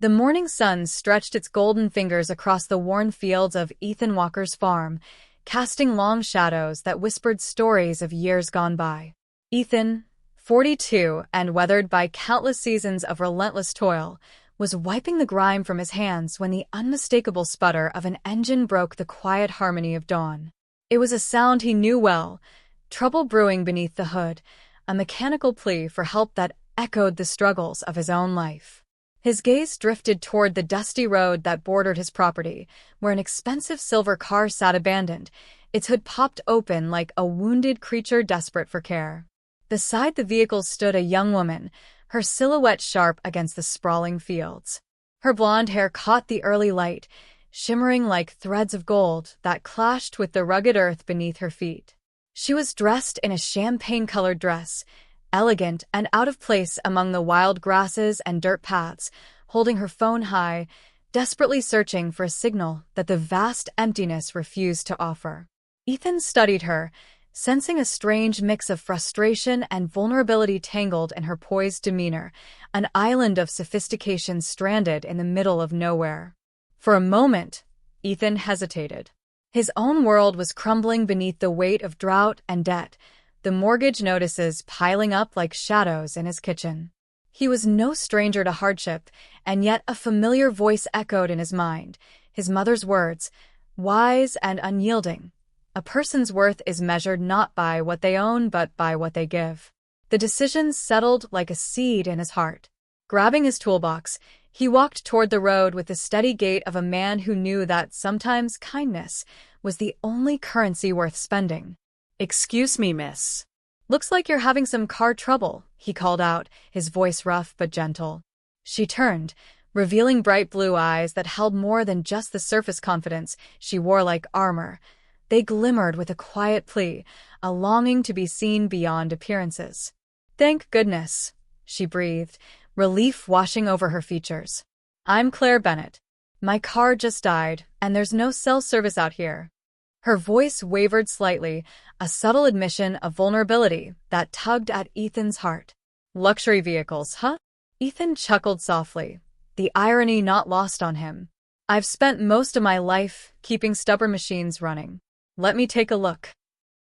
The morning sun stretched its golden fingers across the worn fields of Ethan Walker's farm, casting long shadows that whispered stories of years gone by. Ethan, 42 and weathered by countless seasons of relentless toil, was wiping the grime from his hands when the unmistakable sputter of an engine broke the quiet harmony of dawn. It was a sound he knew well, trouble brewing beneath the hood, a mechanical plea for help that echoed the struggles of his own life. His gaze drifted toward the dusty road that bordered his property, where an expensive silver car sat abandoned, its hood popped open like a wounded creature desperate for care. Beside the vehicle stood a young woman, her silhouette sharp against the sprawling fields. Her blonde hair caught the early light, shimmering like threads of gold that clashed with the rugged earth beneath her feet. She was dressed in a champagne-colored dress, elegant and out of place among the wild grasses and dirt paths, holding her phone high, desperately searching for a signal that the vast emptiness refused to offer. Ethan studied her, sensing a strange mix of frustration and vulnerability tangled in her poised demeanor, an island of sophistication stranded in the middle of nowhere. For a moment, Ethan hesitated. His own world was crumbling beneath the weight of drought and debt, the mortgage notices piling up like shadows in his kitchen. He was no stranger to hardship, and yet a familiar voice echoed in his mind, his mother's words, wise and unyielding. A person's worth is measured not by what they own but by what they give. The decision settled like a seed in his heart. Grabbing his toolbox, he walked toward the road with the steady gait of a man who knew that sometimes kindness was the only currency worth spending. "Excuse me, miss. Looks like you're having some car trouble," he called out, his voice rough but gentle. She turned, revealing bright blue eyes that held more than just the surface confidence she wore like armor. They glimmered with a quiet plea, a longing to be seen beyond appearances. "Thank goodness," she breathed, relief washing over her features. "I'm Claire Bennett. My car just died, and there's no cell service out here." Her voice wavered slightly, a subtle admission of vulnerability that tugged at Ethan's heart. "Luxury vehicles, huh?" Ethan chuckled softly, the irony not lost on him. "I've spent most of my life keeping stubborn machines running. Let me take a look."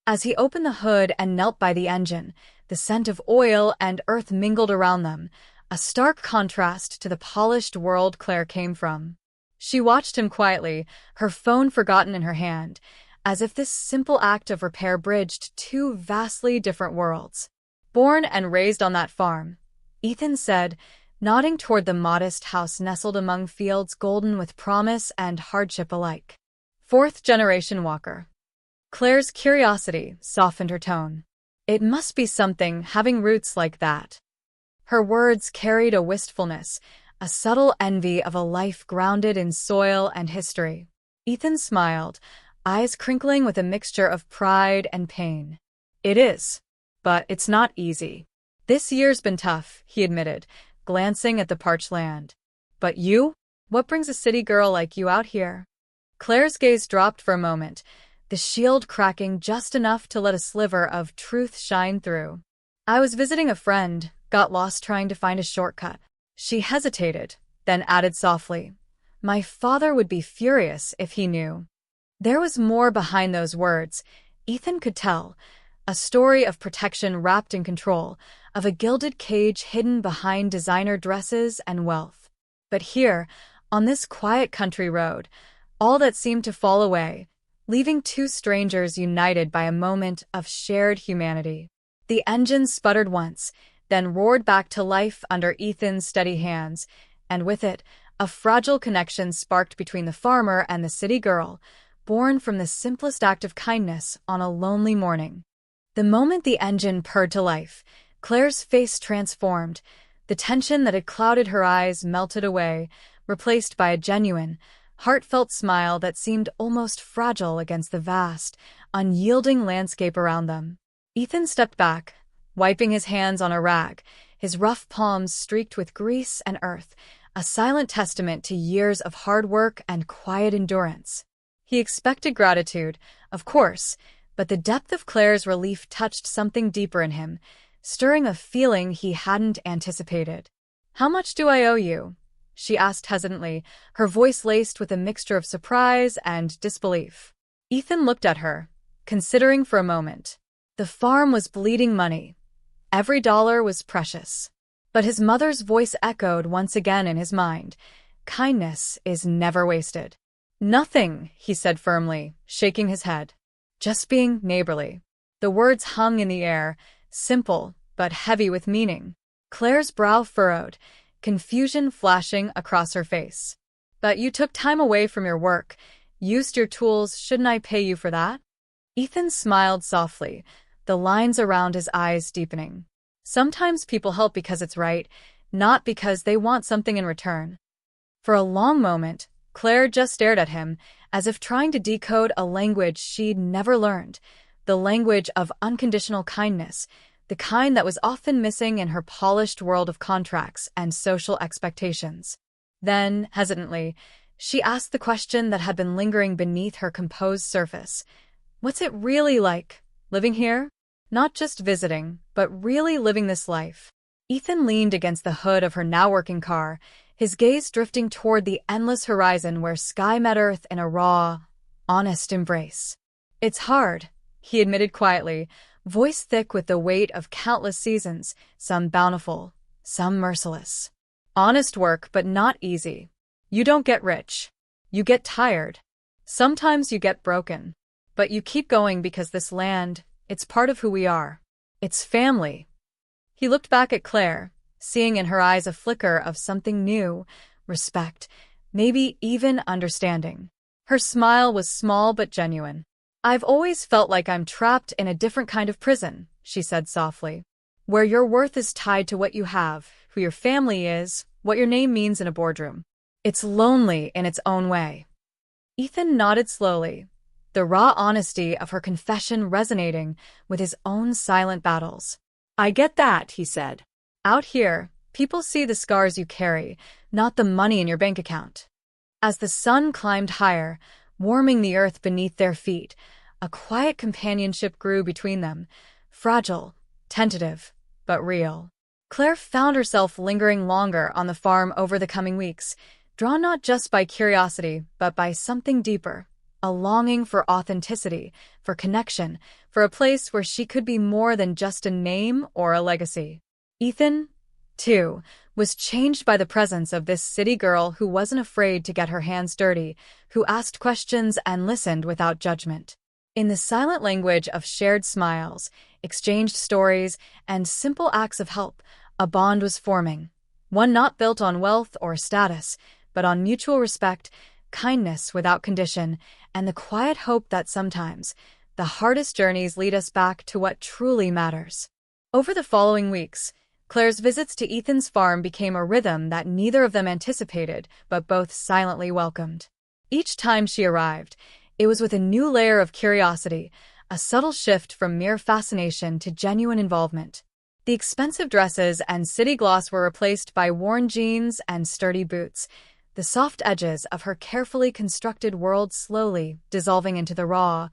As he opened the hood and knelt by the engine, the scent of oil and earth mingled around them, a stark contrast to the polished world Claire came from. She watched him quietly, her phone forgotten in her hand, as if this simple act of repair bridged two vastly different worlds. "Born and raised on that farm," Ethan said, nodding toward the modest house nestled among fields golden with promise and hardship alike. "Fourth-generation Walker." Claire's curiosity softened her tone. "It must be something having roots like that." Her words carried a wistfulness, a subtle envy of a life grounded in soil and history. Ethan smiled, eyes crinkling with a mixture of pride and pain. "It is, but it's not easy. This year's been tough," he admitted, glancing at the parched land. "But you? What brings a city girl like you out here?" Claire's gaze dropped for a moment, the shield cracking just enough to let a sliver of truth shine through. "I was visiting a friend, got lost trying to find a shortcut." She hesitated, then added softly, "My father would be furious if he knew." There was more behind those words, Ethan could tell, a story of protection wrapped in control, of a gilded cage hidden behind designer dresses and wealth. But here, on this quiet country road, all that seemed to fall away, leaving two strangers united by a moment of shared humanity. The engine sputtered once, then roared back to life under Ethan's steady hands, and with it, a fragile connection sparked between the farmer and the city girl, born from the simplest act of kindness on a lonely morning. The moment the engine purred to life, Claire's face transformed. The tension that had clouded her eyes melted away, replaced by a genuine, heartfelt smile that seemed almost fragile against the vast, unyielding landscape around them. Ethan stepped back, wiping his hands on a rag, his rough palms streaked with grease and earth, a silent testament to years of hard work and quiet endurance. He expected gratitude, of course, but the depth of Claire's relief touched something deeper in him, stirring a feeling he hadn't anticipated. "How much do I owe you?" she asked hesitantly, her voice laced with a mixture of surprise and disbelief. Ethan looked at her, considering for a moment. The farm was bleeding money. Every dollar was precious. But his mother's voice echoed once again in his mind. Kindness is never wasted. Nothing, he said firmly, shaking his head. Just being neighborly. The words hung in the air, simple but heavy with meaning. Claire's brow furrowed, confusion flashing across her face. But you took time away from your work, used your tools, shouldn't I pay you for that? Ethan smiled softly, the lines around his eyes deepening. Sometimes people help because it's right, not because they want something in return. For a long moment, Claire just stared at him, as if trying to decode a language she'd never learned, the language of unconditional kindness, the kind that was often missing in her polished world of contracts and social expectations. Then, hesitantly, she asked the question that had been lingering beneath her composed surface. What's it really like, living here? Not just visiting, but really living this life. Ethan leaned against the hood of her now-working car, his gaze drifting toward the endless horizon where sky met earth in a raw, honest embrace. It's hard, he admitted quietly, voice thick with the weight of countless seasons, some bountiful, some merciless. Honest work, but not easy. You don't get rich. You get tired. Sometimes you get broken. But you keep going because this land, it's part of who we are. It's family. He looked back at Claire, seeing in her eyes a flicker of something new, respect, maybe even understanding. Her smile was small but genuine. I've always felt like I'm trapped in a different kind of prison, she said softly, where your worth is tied to what you have, who your family is, what your name means in a boardroom. It's lonely in its own way. Ethan nodded slowly, the raw honesty of her confession resonating with his own silent battles. I get that, he said. Out here, people see the scars you carry, not the money in your bank account. As the sun climbed higher, warming the earth beneath their feet, a quiet companionship grew between them, fragile, tentative, but real. Claire found herself lingering longer on the farm over the coming weeks, drawn not just by curiosity, but by something deeper, a longing for authenticity, for connection, for a place where she could be more than just a name or a legacy. Ethan, too, was changed by the presence of this city girl who wasn't afraid to get her hands dirty, who asked questions and listened without judgment. In the silent language of shared smiles, exchanged stories, and simple acts of help, a bond was forming, one not built on wealth or status, but on mutual respect, kindness without condition, and the quiet hope that sometimes the hardest journeys lead us back to what truly matters. Over the following weeks, Claire's visits to Ethan's farm became a rhythm that neither of them anticipated, but both silently welcomed. Each time she arrived, it was with a new layer of curiosity, a subtle shift from mere fascination to genuine involvement. The expensive dresses and city gloss were replaced by worn jeans and sturdy boots, the soft edges of her carefully constructed world slowly dissolving into the raw,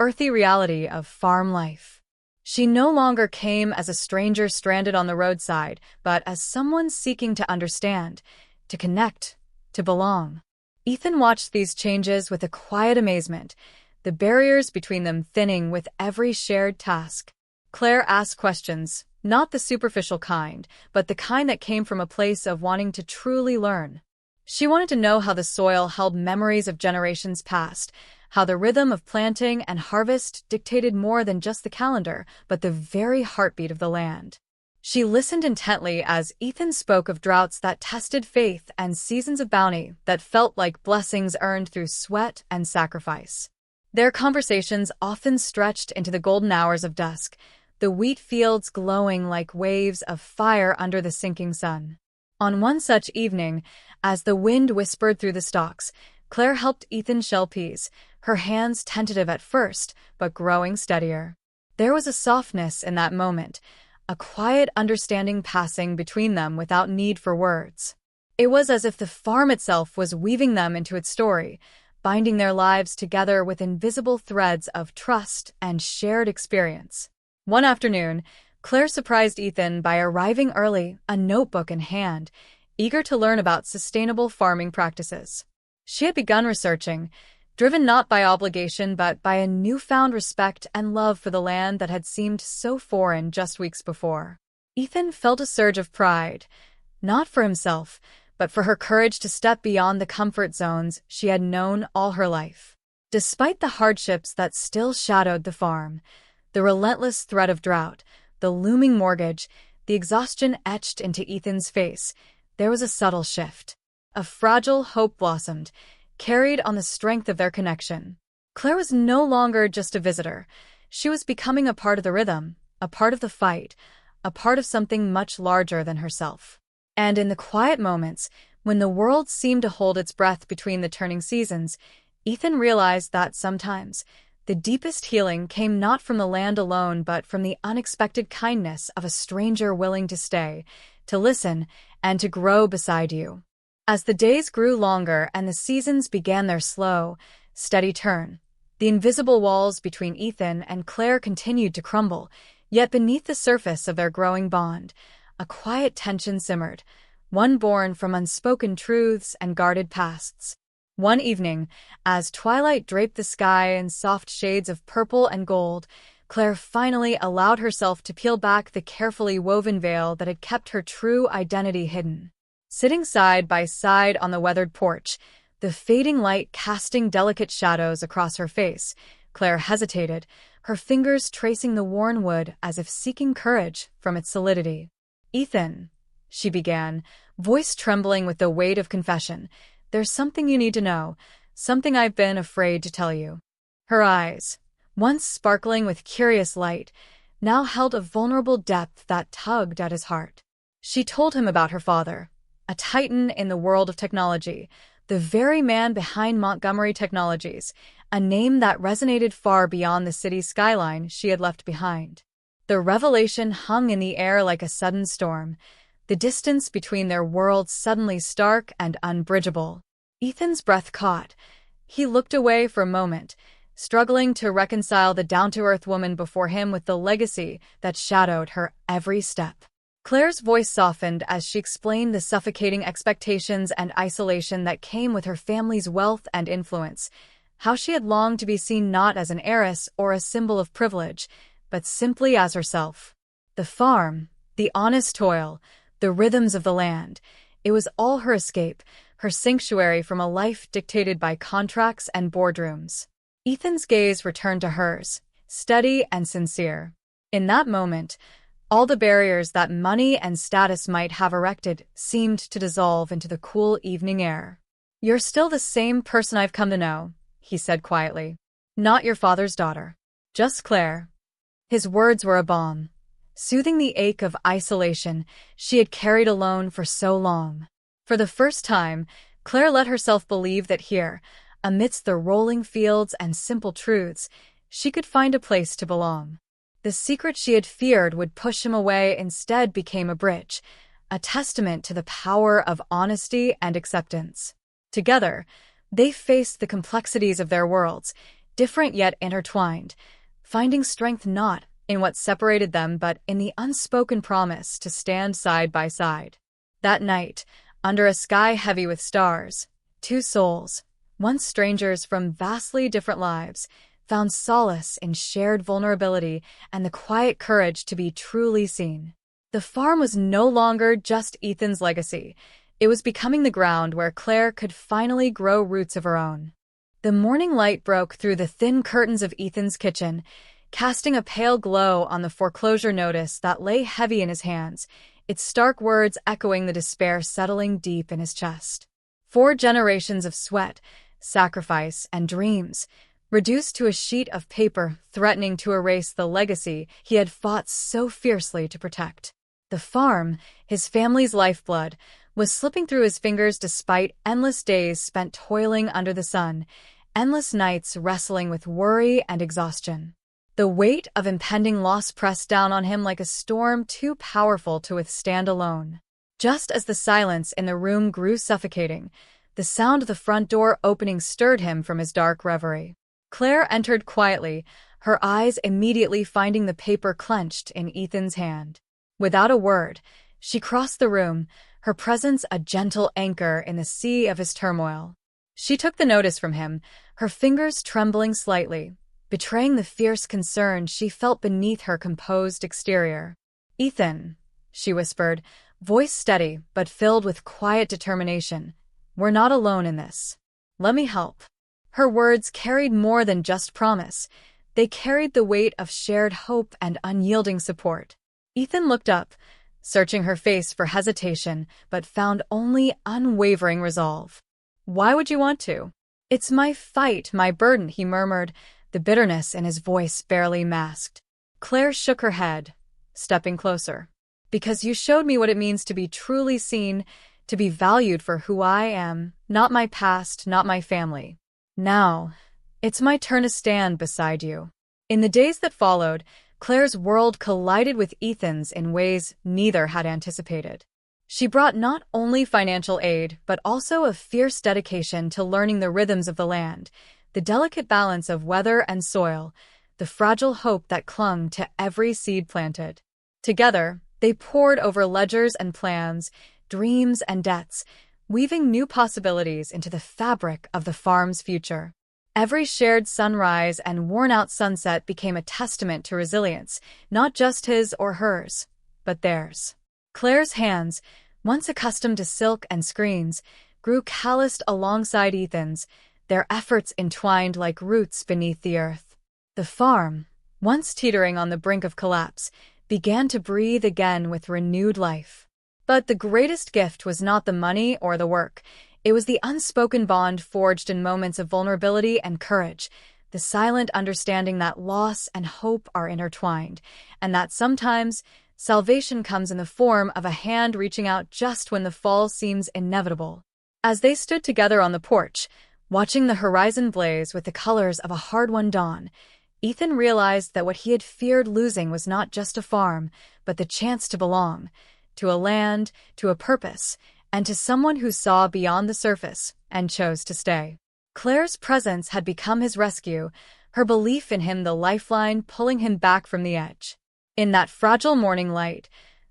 earthy reality of farm life. She no longer came as a stranger stranded on the roadside, but as someone seeking to understand, to connect, to belong. Ethan watched these changes with a quiet amazement, the barriers between them thinning with every shared task. Claire asked questions, not the superficial kind, but the kind that came from a place of wanting to truly learn. She wanted to know how the soil held memories of generations past, how the rhythm of planting and harvest dictated more than just the calendar, but the very heartbeat of the land. She listened intently as Ethan spoke of droughts that tested faith and seasons of bounty that felt like blessings earned through sweat and sacrifice. Their conversations often stretched into the golden hours of dusk, the wheat fields glowing like waves of fire under the sinking sun. On one such evening, as the wind whispered through the stalks, Claire helped Ethan shell peas, her hands tentative at first, but growing steadier. There was a softness in that moment, a quiet understanding passing between them without need for words. It was as if the farm itself was weaving them into its story, binding their lives together with invisible threads of trust and shared experience. One afternoon, Claire surprised Ethan by arriving early, a notebook in hand. eager to learn about sustainable farming practices. She had begun researching, driven not by obligation but by a newfound respect and love for the land that had seemed so foreign just weeks before. Ethan felt a surge of pride, not for himself, but for her courage to step beyond the comfort zones she had known all her life. Despite the hardships that still shadowed the farm, the relentless threat of drought, the looming mortgage, the exhaustion etched into Ethan's face, there was a subtle shift. A fragile hope blossomed, carried on the strength of their connection. Claire was no longer just a visitor. She was becoming a part of the rhythm, a part of the fight, a part of something much larger than herself. And in the quiet moments, when the world seemed to hold its breath between the turning seasons, Ethan realized that sometimes the deepest healing came not from the land alone but from the unexpected kindness of a stranger willing to stay, to listen, and to grow beside you. As the days grew longer and the seasons began their slow, steady turn, the invisible walls between Ethan and Claire continued to crumble, yet beneath the surface of their growing bond, a quiet tension simmered, one born from unspoken truths and guarded pasts. One evening, as twilight draped the sky in soft shades of purple and gold, Claire finally allowed herself to peel back the carefully woven veil that had kept her true identity hidden. Sitting side by side on the weathered porch, the fading light casting delicate shadows across her face, Claire hesitated, her fingers tracing the worn wood as if seeking courage from its solidity. "Ethan," she began, voice trembling with the weight of confession, "there's something you need to know, something I've been afraid to tell you." Her eyes, once sparkling with curious light, now held a vulnerable depth that tugged at his heart. She told him about her father, a titan in the world of technology, the very man behind Montgomery Technologies, a name that resonated far beyond the city's skyline she had left behind. The revelation hung in the air like a sudden storm, the distance between their worlds suddenly stark and unbridgeable. Ethan's breath caught. He looked away for a moment, struggling to reconcile the down-to-earth woman before him with the legacy that shadowed her every step. Claire's voice softened as she explained the suffocating expectations and isolation that came with her family's wealth and influence, how she had longed to be seen not as an heiress or a symbol of privilege, but simply as herself. The farm, the honest toil, the rhythms of the land, it was all her escape, her sanctuary from a life dictated by contracts and boardrooms. Ethan's gaze returned to hers, steady and sincere. In that moment, all the barriers that money and status might have erected seemed to dissolve into the cool evening air. "You're still the same person I've come to know," he said quietly. "Not your father's daughter. Just Claire." His words were a balm, soothing the ache of isolation she had carried alone for so long. For the first time, Claire let herself believe that here, amidst the rolling fields and simple truths, she could find a place to belong. The secret she had feared would push him away instead became a bridge, a testament to the power of honesty and acceptance. Together, they faced the complexities of their worlds, different yet intertwined, finding strength not in what separated them but in the unspoken promise to stand side by side. That night, under a sky heavy with stars, two souls, once strangers from vastly different lives, found solace in shared vulnerability and the quiet courage to be truly seen. The farm was no longer just Ethan's legacy. It was becoming the ground where Claire could finally grow roots of her own. The morning light broke through the thin curtains of Ethan's kitchen, casting a pale glow on the foreclosure notice that lay heavy in his hands, its stark words echoing the despair settling deep in his chest. 4 generations of sweat, sacrifice, and dreams, reduced to a sheet of paper threatening to erase the legacy he had fought so fiercely to protect. The farm, his family's lifeblood, was slipping through his fingers despite endless days spent toiling under the sun, endless nights wrestling with worry and exhaustion. The weight of impending loss pressed down on him like a storm too powerful to withstand alone. Just as the silence in the room grew suffocating, the sound of the front door opening stirred him from his dark reverie. Claire entered quietly, her eyes immediately finding the paper clenched in Ethan's hand. Without a word, She crossed the room, her presence a gentle anchor in the sea of his turmoil. She took the notice from him, her fingers trembling slightly, betraying the fierce concern she felt beneath her composed exterior. "Ethan," she whispered, voice steady but filled with quiet determination, "we're not alone in this. Let me help." Her words carried more than just promise. They carried the weight of shared hope and unyielding support. Ethan looked up, searching her face for hesitation, but found only unwavering resolve. "Why would you want to?" "It's my fight, my burden," he murmured, the bitterness in his voice barely masked. Claire shook her head, stepping closer. "Because you showed me what it means to be truly seen, to be valued for who I am, not my past, not my family. Now, it's my turn to stand beside you." In the days that followed, Claire's world collided with Ethan's in ways neither had anticipated. She brought not only financial aid, but also a fierce dedication to learning the rhythms of the land, the delicate balance of weather and soil, the fragile hope that clung to every seed planted. Together, they pored over ledgers and plans, dreams and debts, weaving new possibilities into the fabric of the farm's future. Every shared sunrise and worn-out sunset became a testament to resilience, not just his or hers, but theirs. Claire's hands, once accustomed to silk and screens, grew calloused alongside Ethan's, their efforts entwined like roots beneath the earth. The farm, once teetering on the brink of collapse, began to breathe again with renewed life. But the greatest gift was not the money or the work. It was the unspoken bond forged in moments of vulnerability and courage, the silent understanding that loss and hope are intertwined, and that sometimes salvation comes in the form of a hand reaching out just when the fall seems inevitable. As they stood together on the porch, watching the horizon blaze with the colors of a hard-won dawn, Ethan realized that what he had feared losing was not just a farm, but the chance to belong, to a land, to a purpose, and to someone who saw beyond the surface and chose to stay. Claire's presence had become his rescue, her belief in him the lifeline pulling him back from the edge. In that fragile morning light,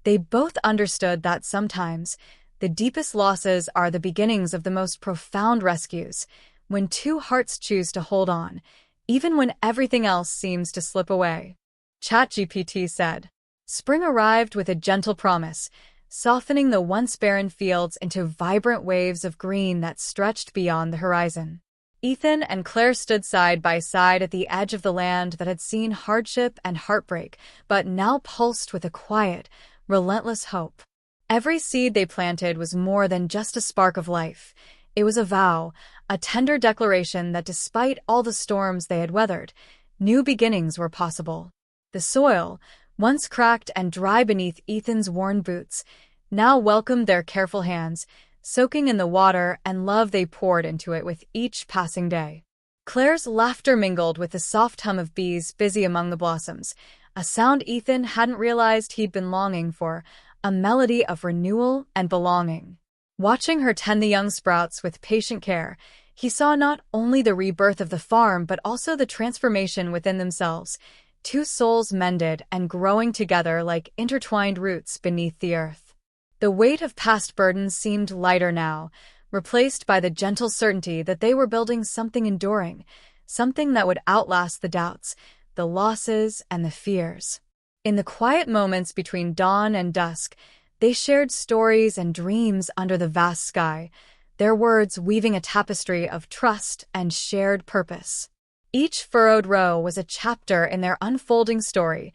they both understood that sometimes the deepest losses are the beginnings of the most profound rescues, when two hearts choose to hold on, even when everything else seems to slip away. ChatGPT said. Spring arrived with a gentle promise, softening the once barren fields into vibrant waves of green that stretched beyond the horizon. Ethan and Claire stood side by side at the edge of the land that had seen hardship and heartbreak, but now pulsed with a quiet, relentless hope. Every seed they planted was more than just a spark of life. It was a vow, a tender declaration that despite all the storms they had weathered, new beginnings were possible. The soil, once cracked and dry beneath Ethan's worn boots, now welcomed their careful hands, soaking in the water and love they poured into it with each passing day. Claire's laughter mingled with the soft hum of bees busy among the blossoms, a sound Ethan hadn't realized he'd been longing for, a melody of renewal and belonging. Watching her tend the young sprouts with patient care, he saw not only the rebirth of the farm but also the transformation within themselves, two souls mended and growing together like intertwined roots beneath the earth. The weight of past burdens seemed lighter now, replaced by the gentle certainty that they were building something enduring, something that would outlast the doubts, the losses, and the fears. In the quiet moments between dawn and dusk, they shared stories and dreams under the vast sky, their words weaving a tapestry of trust and shared purpose. Each furrowed row was a chapter in their unfolding story,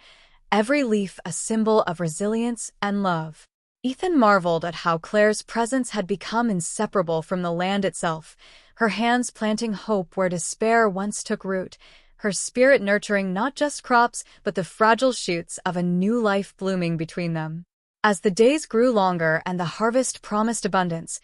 every leaf a symbol of resilience and love. Ethan marveled at how Claire's presence had become inseparable from the land itself, her hands planting hope where despair once took root, her spirit nurturing not just crops but the fragile shoots of a new life blooming between them. As the days grew longer and the harvest promised abundance,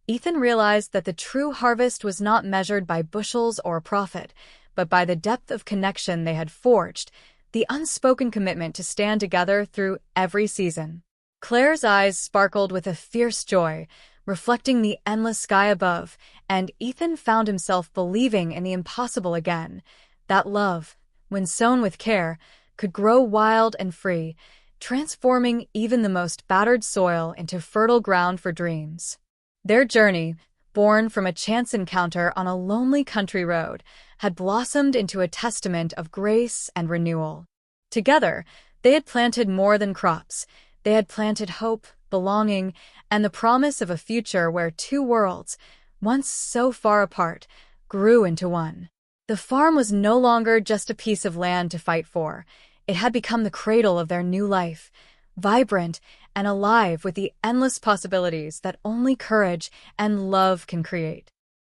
Ethan realized that the true harvest was not measured by bushels or profit, but by the depth of connection they had forged, the unspoken commitment to stand together through every season. Claire's eyes sparkled with a fierce joy, reflecting the endless sky above, and Ethan found himself believing in the impossible again, that love, when sown with care, could grow wild and free, transforming even the most battered soil into fertile ground for dreams. Their journey, born from a chance encounter on a lonely country road, had blossomed into a testament of grace and renewal. Together, they had planted more than crops. They had planted hope, belonging, and the promise of a future where two worlds, once so far apart, grew into one. The farm was no longer just a piece of land to fight for. It had become the cradle of their new life, vibrant and alive with the endless possibilities that only courage and love can create.